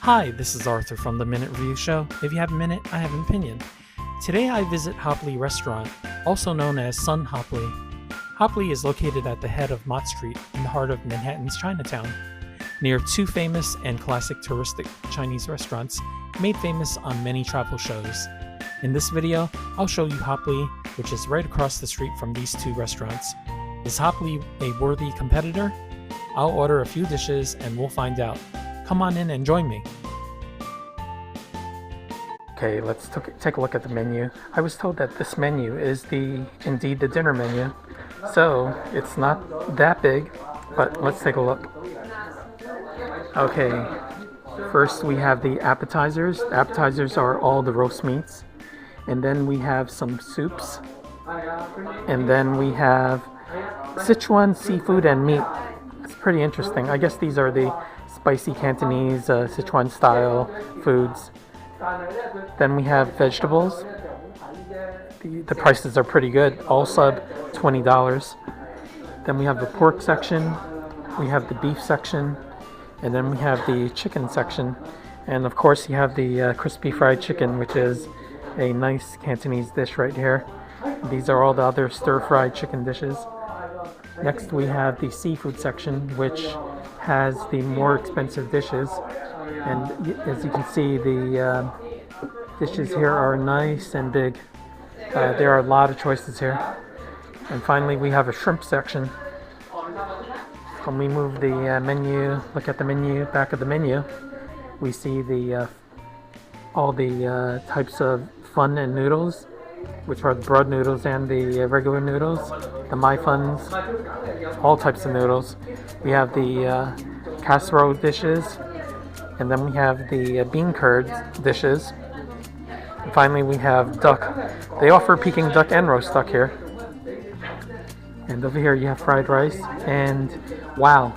Hi, this is Arthur from the Minute Review Show. If you have a minute, I have an opinion. Today I visit Hopley Restaurant, also known as Sun Hopley. Hopley is located at the head of Mott Street in the heart of Manhattan's Chinatown, near two famous and classic touristic Chinese restaurants made famous on many travel shows. In this video, I'll show you Hopley, which is right across the street from these two restaurants. Is Hopley a worthy competitor? I'll order a few dishes and we'll find out. Come on in and join me. Okay, let's take a look at the menu. I was told that this menu is indeed the dinner menu, so it's not that big, but let's take a look. Okay, first we have the appetizers. The appetizers are all the roast meats, and then we have some soups, and then we have Sichuan seafood and meat. It's pretty interesting. I guess these are the spicy Cantonese Sichuan style foods. Then we have vegetables. The prices are pretty good. All sub $20. Then we have the pork section. We have the beef section. And then we have the chicken section. And of course you have the crispy fried chicken, which is a nice Cantonese dish right here. These are all the other stir-fried chicken dishes. Next we have the seafood section, which has the more expensive dishes. And as you can see, the dishes here are nice and big. There are a lot of choices here. And finally we have a shrimp section. When we move the menu, look at the menu, back of the menu, we see all the types of fun and noodles, which are the broad noodles and the regular noodles, the mai funs, all types of noodles. We have the casserole dishes, and then we have the bean curd dishes. And finally we have duck. They offer Peking duck and roast duck here. And over here you have fried rice, and wow,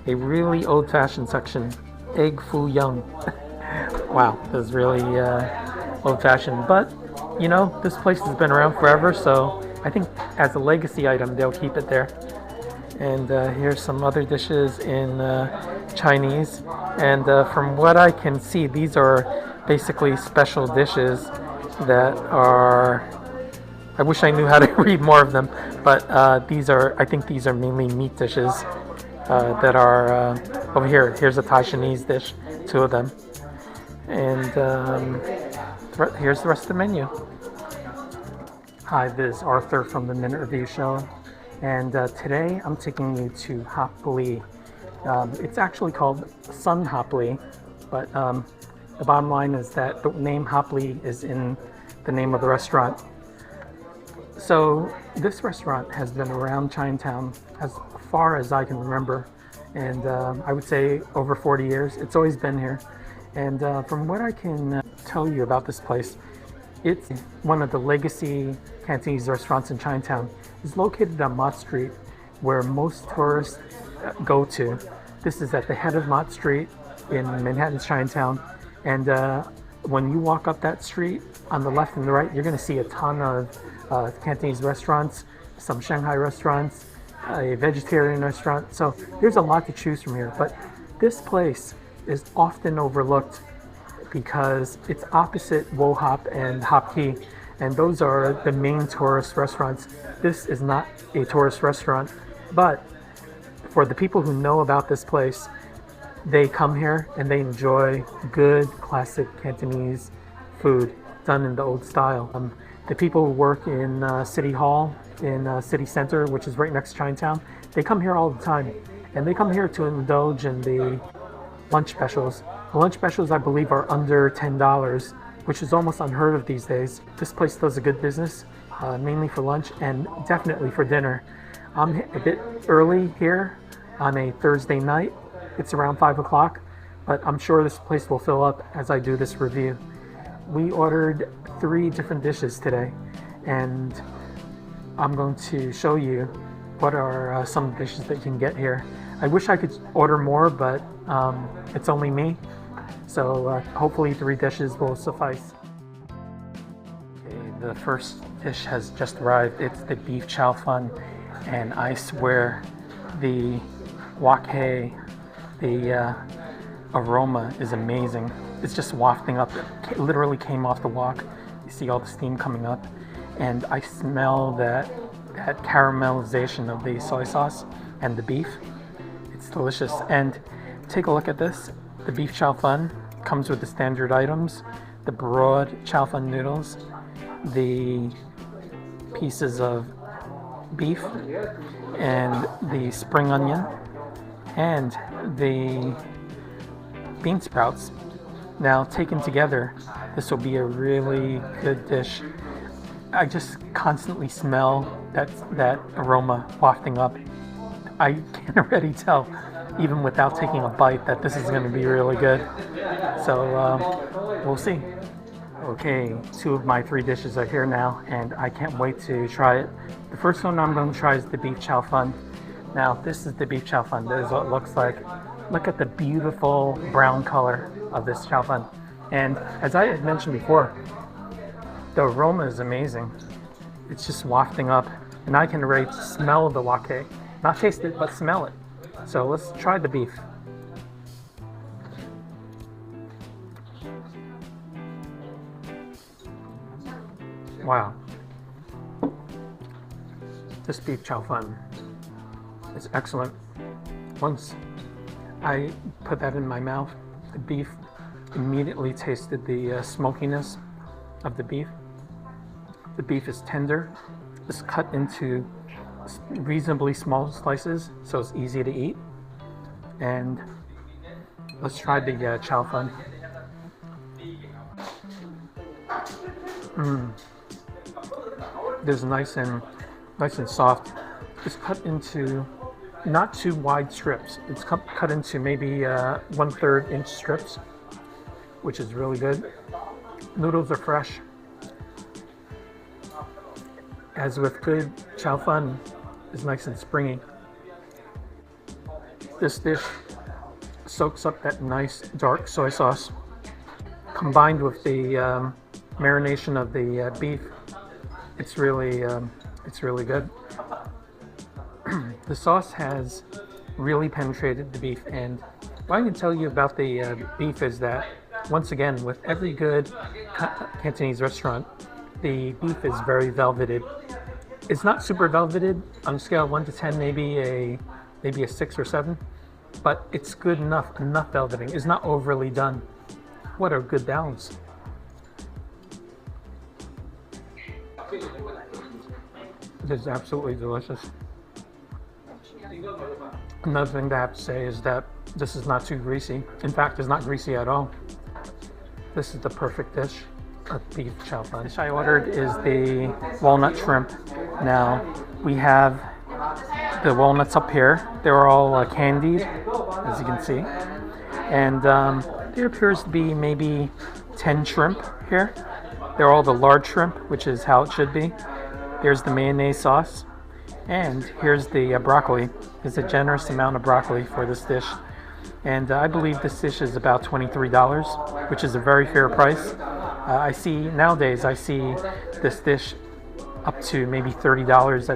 a really old-fashioned section, egg foo young. Wow, this is really old-fashioned, but you know, this place has been around forever, so I think as a legacy item they'll keep it there. And here's some other dishes in Chinese, and from what I can see, these are basically special dishes that are, I wish I knew how to read more of them, but I think these are mainly meat dishes that are over here. Here's a Taiwanese dish, two of them, and here's the rest of the menu. Hi, this is Arthur from the Minute Review Show, and today I'm taking you to Hopley. It's actually called Sun Hopley, but the bottom line is that the name Hopley is in the name of the restaurant. So this restaurant has been around Chinatown as far as I can remember, and I would say over 40 years. It's always been here, and from what I can tell you about this place, it's one of the legacy Cantonese restaurants in Chinatown. It's located on Mott Street, where most tourists go to. This is at the head of Mott Street in Manhattan's Chinatown, and when you walk up that street, on the left and the right, you're going to see a ton of Cantonese restaurants, some Shanghai restaurants, a vegetarian restaurant. So there's a lot to choose from here, but this place is often overlooked because it's opposite Wo Hop and Hop Key, and those are the main tourist restaurants. This is not a tourist restaurant, but for the people who know about this place, they come here and they enjoy good classic Cantonese food done in the old style. The people who work in City Hall, in City Center, which is right next to Chinatown, they come here all the time, and they come here to indulge in the lunch specials. The lunch specials, I believe, are under $10, which is almost unheard of these days. This place does a good business, mainly for lunch and definitely for dinner. I'm a bit early here on a Thursday night. It's around 5 o'clock, but I'm sure this place will fill up as I do this review. We ordered 3 different dishes today, and I'm going to show you what are some dishes that you can get here. I wish I could order more, but it's only me, so hopefully 3 dishes will suffice. Okay, the first dish has just arrived. It's the beef chow fun, and I swear the wok hei, the aroma is amazing. It's just wafting up. It literally came off the wok. You see all the steam coming up, and I smell that caramelization of the soy sauce and the beef. It's delicious. And take a look at this. The beef chow fun comes with the standard items: the broad chow fun noodles, the pieces of beef, and the spring onion, and the bean sprouts. Now, taken together, this will be a really good dish. I just constantly smell that aroma wafting up. I can already tell, even without taking a bite, that this is going to be really good. So we'll see. Okay, 2 of my 3 dishes are here now, and I can't wait to try it. The first one I'm going to try is the beef chow fun. Now, this is the beef chow fun. This is what it looks like. Look at the beautiful brown color of this chow fun. And as I had mentioned before, the aroma is amazing. It's just wafting up, and I can already smell the wok. Not taste it, but smell it. So let's try the beef. Wow. This beef chow fun is excellent. Once I put that in my mouth, the beef immediately tasted the smokiness of the beef. The beef is tender. It's cut into reasonably small slices, so it's easy to eat. And let's try the chow fun. This is nice and soft. It's cut into not too wide strips. It's cut into maybe 1/3 inch strips, which is really good. Noodles are fresh. As with good chow fun, is nice and springy. This dish soaks up that nice dark soy sauce, combined with the marination of the beef. It's really good. The sauce has really penetrated the beef, and what I can tell you about the beef is that, once again, with every good Cantonese restaurant, the beef is very velveted. It's not super velveted. On a scale of 1 to 10, maybe a 6 or 7, but it's good enough velveting. It's not overly done. What a good balance. It is absolutely delicious. Another thing that I have to say is that this is not too greasy. In fact, it's not greasy at all. This is the perfect dish of beef chow fun. The dish I ordered is the walnut shrimp. Now, we have the walnuts up here. They're all candied, as you can see. And there appears to be maybe 10 shrimp here. They're all the large shrimp, which is how it should be. Here's the mayonnaise sauce. And here's the broccoli. There's a generous amount of broccoli for this dish. And I believe this dish is about $23, which is a very fair price. Nowadays I see this dish up to maybe $30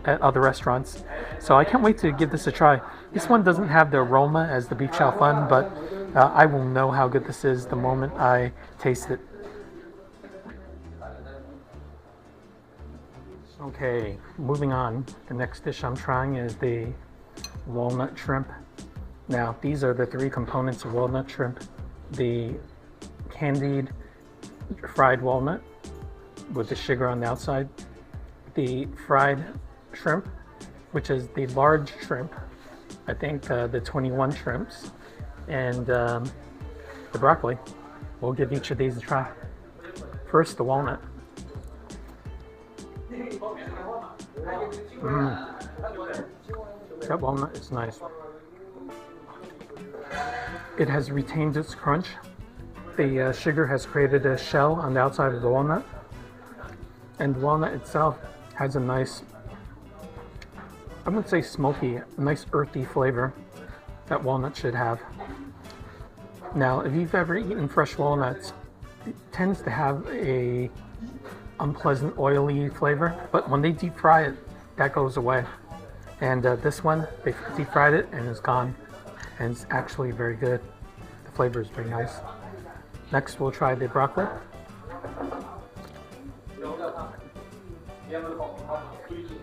at other restaurants. So I can't wait to give this a try. This one doesn't have the aroma as the beef chow fun, but I will know how good this is the moment I taste it. Okay, moving on. The next dish I'm trying is the walnut shrimp. Now, these are the 3 components of walnut shrimp. The candied fried walnut with the sugar on the outside. The fried shrimp, which is the large shrimp. I think the 21 shrimps. And the broccoli. We'll give each of these a try. First, the walnut. That walnut is nice. It has retained its crunch. The sugar has created a shell on the outside of the walnut, and the walnut itself has a nice, I wouldn't say smoky, a nice earthy flavor that walnut should have. Now, if you've ever eaten fresh walnuts, it tends to have a unpleasant oily flavor, but when they deep fry it, that goes away. And this one, they deep fried it and it's gone, and it's actually very good. flavor is very nice. Next, we'll try the broccoli.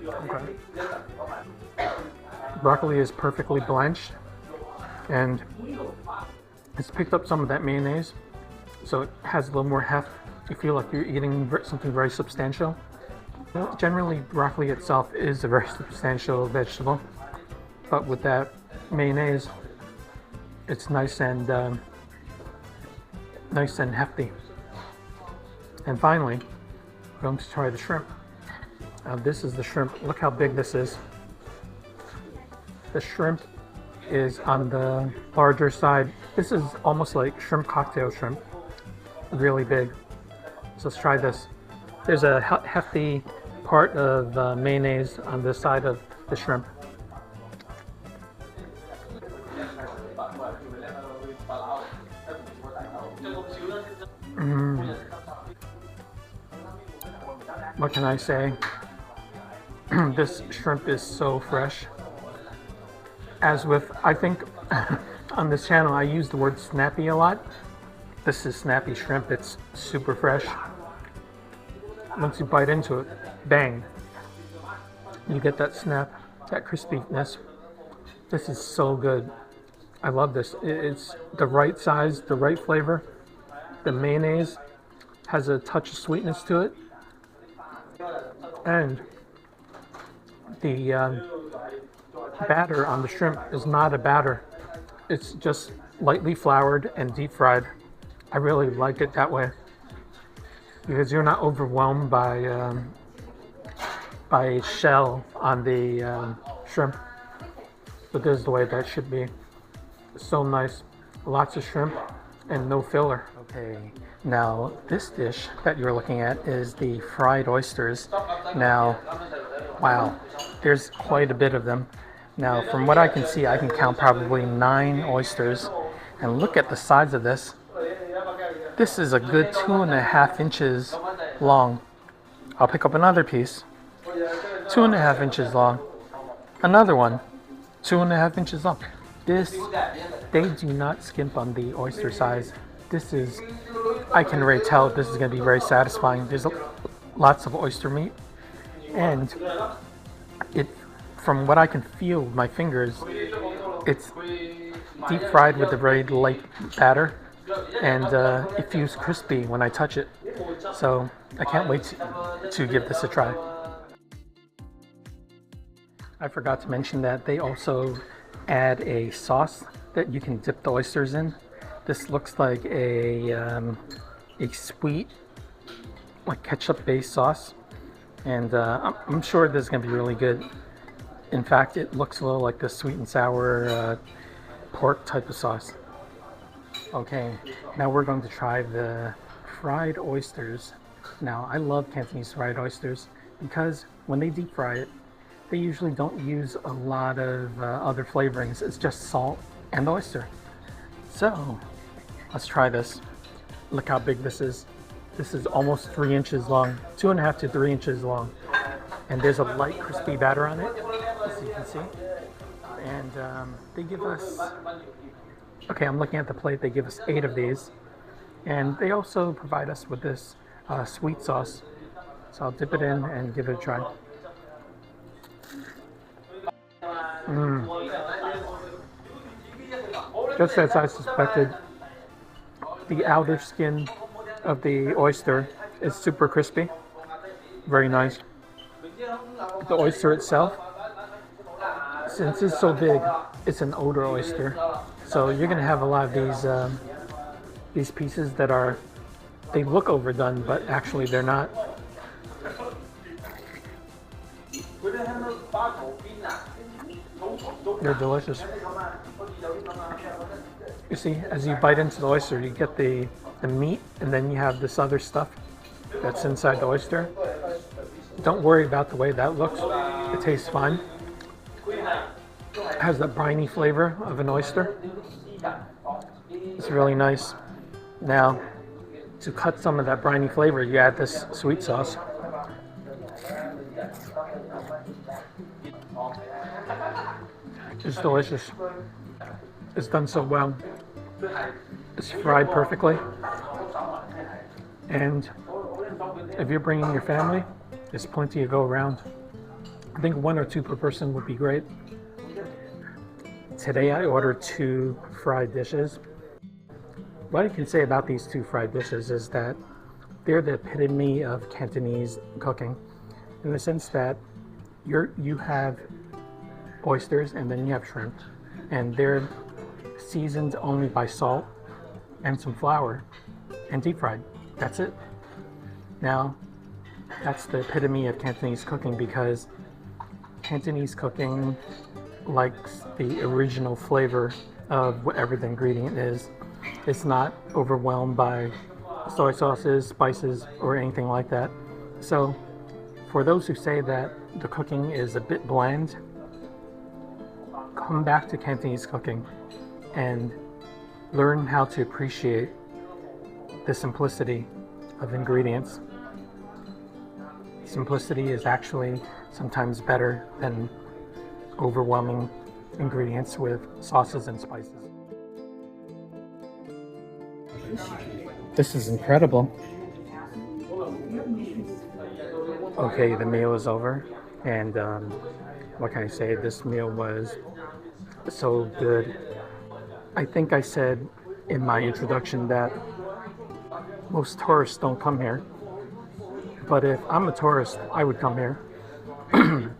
Okay. Broccoli is perfectly blanched, and it's picked up some of that mayonnaise, so it has a little more heft. You feel like you're eating something very substantial. Generally, broccoli itself is a very substantial vegetable, but with that mayonnaise, it's nice and hefty. And finally, we're going to try the shrimp. This is the shrimp. Look how big this is. The shrimp is on the larger side. This is almost like shrimp cocktail shrimp. Really big. So let's try this. There's a hefty part of mayonnaise on this side of the shrimp. What can I say? This shrimp is so fresh. As with, I think on this channel I use the word snappy a lot. This is snappy shrimp. It's super fresh. Once you bite into it, bang, you get that snap, that crispiness. This is so good. I love this. It's the right size, the right flavor. The mayonnaise has a touch of sweetness to it, and the batter on the shrimp is not a batter. It's just lightly floured and deep fried. I really like it that way because you're not overwhelmed by shell on the shrimp. But this is the way that should be. So nice. Lots of shrimp and no filler. Okay, now this dish that you're looking at is the fried oysters. Now, wow, there's quite a bit of them. Now, from what I can see, I can count probably 9 oysters. And look at the size of this. This is a good 2.5 inches long. I'll pick up another piece. 2.5 inches long. Another one. 2.5 inches long. They do not skimp on the oyster size. This is, I can already tell this is going to be very satisfying. There's lots of oyster meat, and from what I can feel with my fingers, it's deep fried with a very light batter, and it feels crispy when I touch it. So I can't wait to give this a try. I forgot to mention that they also add a sauce that you can dip the oysters in. This looks like a sweet, like ketchup-based sauce, and I'm sure this is going to be really good. In fact, it looks a little like the sweet and sour pork type of sauce. Okay, now we're going to try the fried oysters. Now, I love Cantonese fried oysters because when they deep fry it, they usually don't use a lot of other flavorings. It's just salt and oyster. So, let's try this. Look how big this is. This is almost 3 inches long, 2.5 to 3 inches long. And there's a light crispy batter on it, as you can see. And they give us, okay, I'm looking at the plate, they give us 8 of these. And they also provide us with this sweet sauce. So I'll dip it in and give it a try. Just as I suspected, the outer skin of the oyster is super crispy. Very nice. The oyster itself, since it's so big, it's an older oyster. So you're gonna have a lot of these pieces that are, they look overdone, but actually they're not. They're delicious. You see, as you bite into the oyster, you get the meat, and then you have this other stuff that's inside the oyster. Don't worry about the way that looks. It tastes fine. It has that briny flavor of an oyster. It's really nice. Now, to cut some of that briny flavor, you add this sweet sauce. It's delicious. It's done so well. It's fried perfectly. And if you're bringing your family, there's plenty to go around. I think 1 or 2 per person would be great. Today I ordered 2 fried dishes. What I can say about these 2 fried dishes is that they're the epitome of Cantonese cooking, in the sense that you have oysters and then you have shrimp, and they're seasoned only by salt and some flour and deep fried. That's it. Now, that's the epitome of Cantonese cooking, because Cantonese cooking likes the original flavor of whatever the ingredient is. It's not overwhelmed by soy sauces, spices, or anything like that. So, for those who say that the cooking is a bit bland, come back to Cantonese cooking and learn how to appreciate the simplicity of ingredients. Simplicity is actually sometimes better than overwhelming ingredients with sauces and spices. This is incredible. Okay, the meal is over, and what can I say? This meal was so good. I think I said in my introduction that most tourists don't come here, but if I'm a tourist, I would come here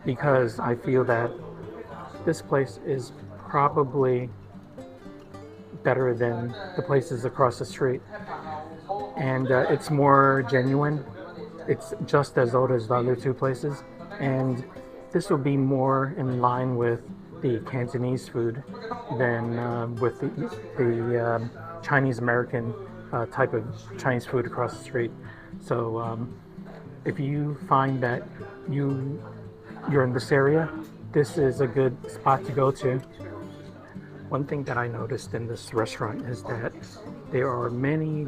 because I feel that this place is probably better than the places across the street, and it's more genuine. It's just as old as the other 2 places, and this will be more in line with the Cantonese food than with the Chinese American type of Chinese food across the street. So if you find that you're in this area, this is a good spot to go to. One thing that I noticed in this restaurant is that there are many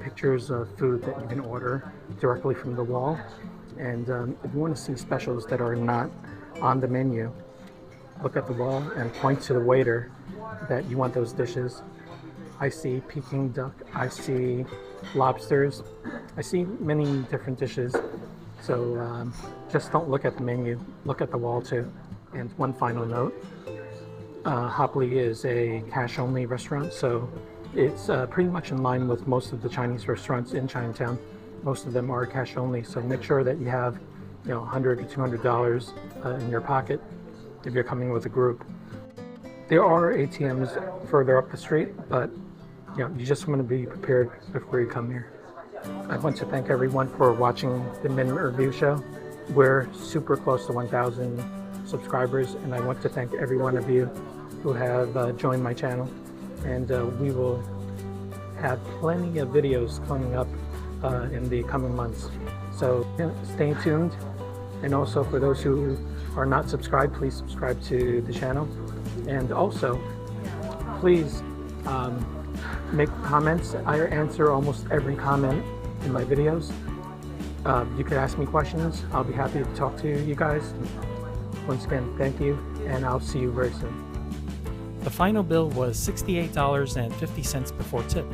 pictures of food that you can order directly from the wall, and if you want to see specials that are not on the menu, look at the wall and point to the waiter that you want those dishes. I see Peking duck, I see lobsters, I see many different dishes. So just don't look at the menu, look at the wall too. And one final note, Hopley is a cash-only restaurant, so it's pretty much in line with most of the Chinese restaurants in Chinatown. Most of them are cash-only, so make sure that you have $100 or $200 in your pocket if you're coming with a group. There are ATMs further up the street, but you just want to be prepared before you come here. I want to thank everyone for watching the Minute Review Show. We're super close to 1,000 subscribers, and I want to thank every one of you who have joined my channel. And we will have plenty of videos coming up in the coming months. So stay tuned. And also, for those who are not subscribed, please subscribe to the channel. And also, please make comments. I answer almost every comment in my videos. You can ask me questions. I'll be happy to talk to you guys. Once again, thank you, and I'll see you very soon. The final bill was $68.50 before tip.